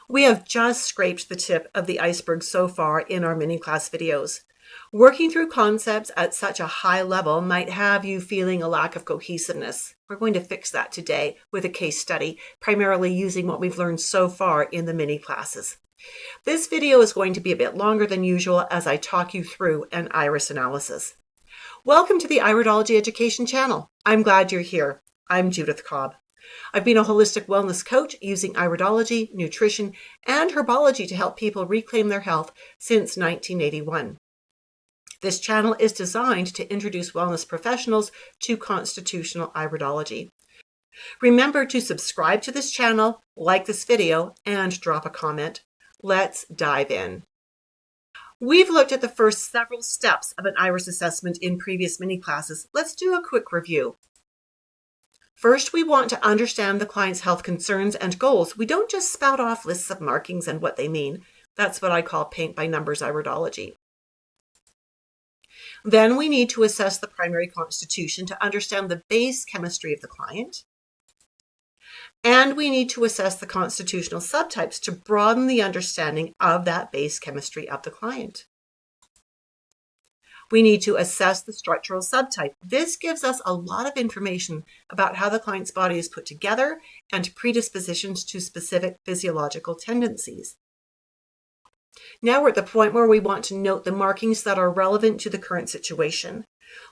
We have just scraped the tip of the iceberg so far in our mini class videos. Working through concepts at such a high level might have you feeling a lack of cohesiveness. We're going to fix that today with a case study, primarily using what we've learned so far in the mini classes. This video is going to be a bit longer than usual as I talk you through an iris analysis. Welcome to the Iridology Education channel. I'm glad you're here. I'm Judith Cobb. I've been a holistic wellness coach using iridology, nutrition, and herbology to help people reclaim their health since 1981. This channel is designed to introduce wellness professionals to constitutional iridology. Remember to subscribe to this channel, like this video, and drop a comment. Let's dive in. We've looked at the first several steps of an iris assessment in previous mini classes. Let's do a quick review. First, we want to understand the client's health concerns and goals. We don't just spout off lists of markings and what they mean. That's what I call paint by numbers iridology. Then we need to assess the primary constitution to understand the base chemistry of the client. And we need to assess the constitutional subtypes to broaden the understanding of that base chemistry of the client. We need to assess the structural subtype. This gives us a lot of information about how the client's body is put together and predispositions to specific physiological tendencies. Now we're at the point where we want to note the markings that are relevant to the current situation.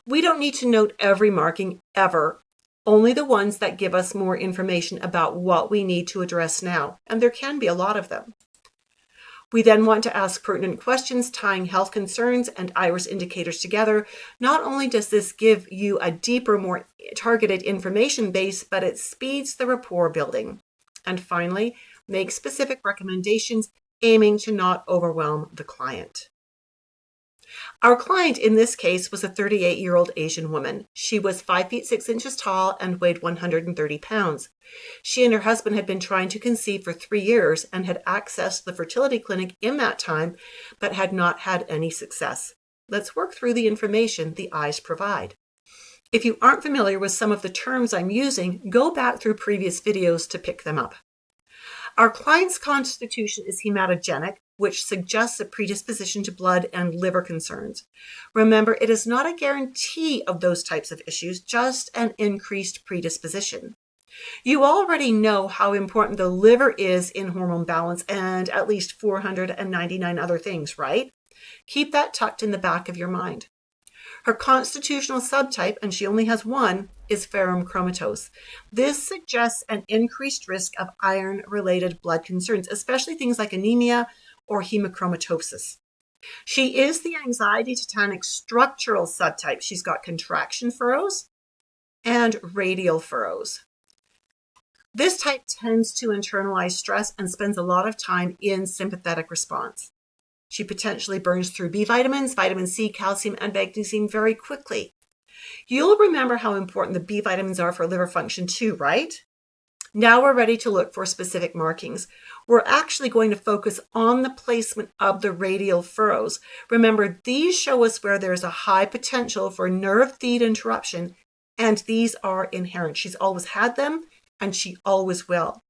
We don't need to note every marking ever, only the ones that give us more information about what we need to address now, and there can be a lot of them. We then want to ask pertinent questions tying health concerns and iris indicators together. Not only does this give you a deeper, more targeted information base, but it speeds the rapport building. And finally, make specific recommendations aiming to not overwhelm the client. Our client in this case was a 38-year-old Asian woman. She was 5 feet 6 inches tall and weighed 130 pounds. She and her husband had been trying to conceive for 3 years and had accessed the fertility clinic in that time, but had not had any success. Let's work through the information the eyes provide. If you aren't familiar with some of the terms I'm using, go back through previous videos to pick them up. Our client's constitution is hematogenic, which suggests a predisposition to blood and liver concerns. Remember, it is not a guarantee of those types of issues, just an increased predisposition. You already know how important the liver is in hormone balance and at least 499 other things, right? Keep that tucked in the back of your mind. Her constitutional subtype, and she only has one, is ferrum chromatose. This suggests an increased risk of iron-related blood concerns, especially things like anemia or hemochromatosis. She is the anxiety tetanic structural subtype. She's got contraction furrows and radial furrows. This type tends to internalize stress and spends a lot of time in sympathetic response. She potentially burns through B vitamins, vitamin C, calcium, and magnesium very quickly. You'll remember how important the B vitamins are for liver function too, right? Now we're ready to look for specific markings. We're actually going to focus on the placement of the radial furrows. Remember, these show us where there's a high potential for nerve feed interruption, and these are inherent. She's always had them, and she always will.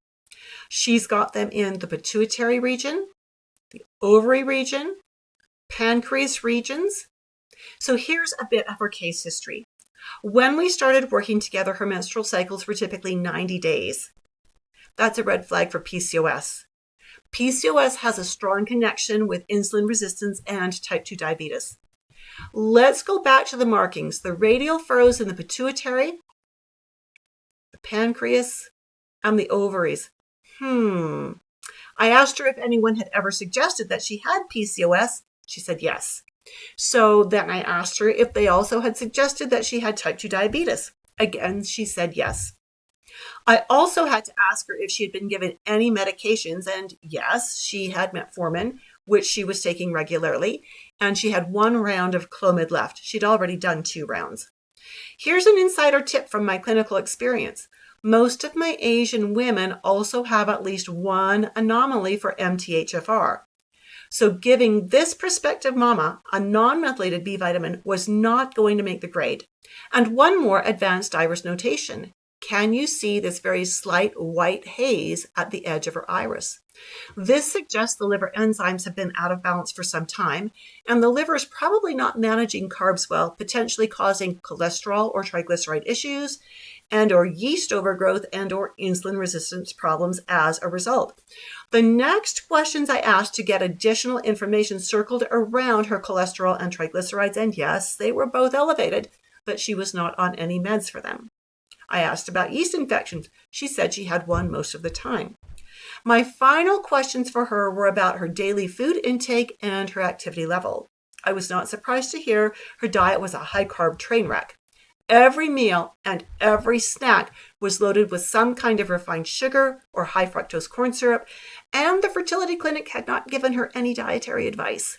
She's got them in the pituitary region, the ovary region, pancreas regions. So here's a bit of her case history. When we started working together, her menstrual cycles were typically 90 days. That's a red flag for PCOS. PCOS has a strong connection with insulin resistance and type 2 diabetes. Let's go back to the markings. The radial furrows in the pituitary, the pancreas, and the ovaries. I asked her if anyone had ever suggested that she had PCOS. She said yes. So then I asked her if they also had suggested that she had type 2 diabetes. Again, she said yes. I also had to ask her if she had been given any medications, and yes, she had metformin, which she was taking regularly, and she had 1 round of Clomid left. She'd already done 2 rounds. Here's an insider tip from my clinical experience. Most of my Asian women also have at least one anomaly for MTHFR. So giving this prospective mama a non-methylated B vitamin was not going to make the grade. And one more advanced iris notation. Can you see this very slight white haze at the edge of her iris? This suggests the liver enzymes have been out of balance for some time, and the liver is probably not managing carbs well, potentially causing cholesterol or triglyceride issues, and or yeast overgrowth and or insulin resistance problems as a result. The next questions I asked to get additional information circled around her cholesterol and triglycerides, and yes, they were both elevated, but she was not on any meds for them. I asked about yeast infections. She said she had one most of the time. My final questions for her were about her daily food intake and her activity level. I was not surprised to hear her diet was a high-carb train wreck. Every meal and every snack was loaded with some kind of refined sugar or high fructose corn syrup, and the fertility clinic had not given her any dietary advice.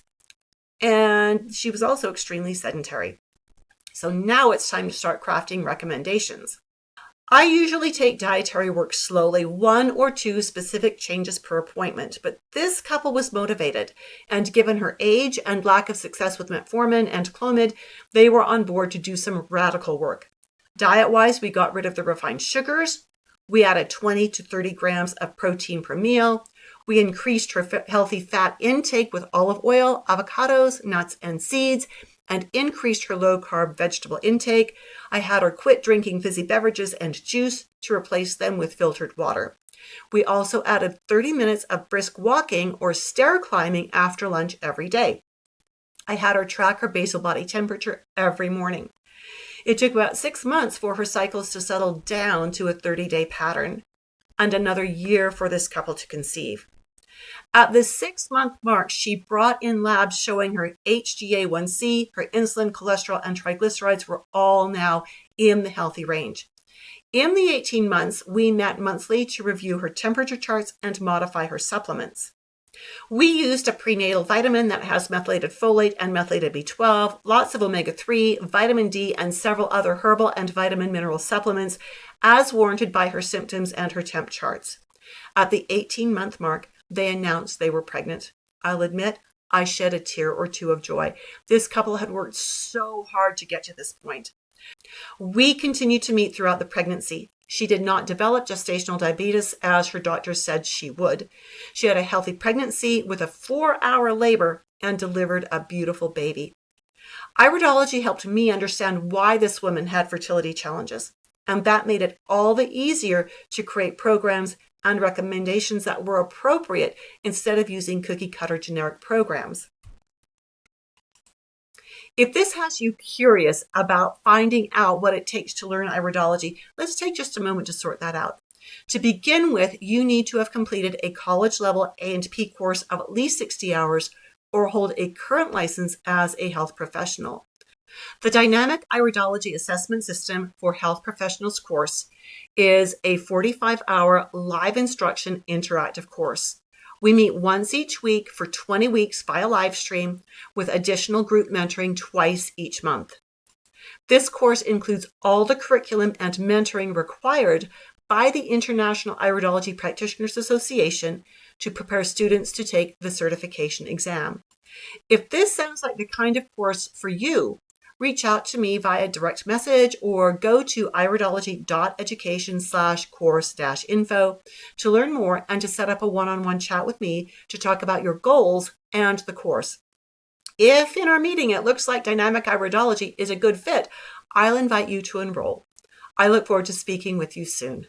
And she was also extremely sedentary. So now it's time to start crafting recommendations. I usually take dietary work slowly, 1 or 2 specific changes per appointment, but this couple was motivated, and given her age and lack of success with metformin and Clomid, they were on board to do some radical work. Diet-wise, we got rid of the refined sugars, we added 20 to 30 grams of protein per meal, we increased her healthy fat intake with olive oil, avocados, nuts, and seeds, and increased her low-carb vegetable intake. I had her quit drinking fizzy beverages and juice to replace them with filtered water. We also added 30 minutes of brisk walking or stair climbing after lunch every day. I had her track her basal body temperature every morning. It took about 6 months for her cycles to settle down to a 30-day pattern, and another year for this couple to conceive. At the 6-month mark, she brought in labs showing her HbA1c, her insulin, cholesterol, and triglycerides were all now in the healthy range. In the 18 months, we met monthly to review her temperature charts and modify her supplements. We used a prenatal vitamin that has methylated folate and methylated B12, lots of omega-3, vitamin D, and several other herbal and vitamin mineral supplements as warranted by her symptoms and her temp charts. At the 18-month mark, they announced they were pregnant. I'll admit, I shed a tear or two of joy. This couple had worked so hard to get to this point. We continued to meet throughout the pregnancy. She did not develop gestational diabetes as her doctor said she would. She had a healthy pregnancy with a 4-hour labor and delivered a beautiful baby. Iridology helped me understand why this woman had fertility challenges, and that made it all the easier to create programs and recommendations that were appropriate instead of using cookie-cutter generic programs. If this has you curious about finding out what it takes to learn iridology, let's take just a moment to sort that out. To begin with, you need to have completed a college-level A&P course of at least 60 hours or hold a current license as a health professional. The Dynamic Iridology Assessment System for Health Professionals course is a 45-hour live instruction interactive course. We meet once each week for 20 weeks via live stream with additional group mentoring twice each month. This course includes all the curriculum and mentoring required by the International Iridology Practitioners Association to prepare students to take the certification exam. If this sounds like the kind of course for you, reach out to me via direct message or go to iridology.education/course-info to learn more and to set up a one-on-one chat with me to talk about your goals and the course. If in our meeting it looks like Dynamic Iridology is a good fit, I'll invite you to enroll. I look forward to speaking with you soon.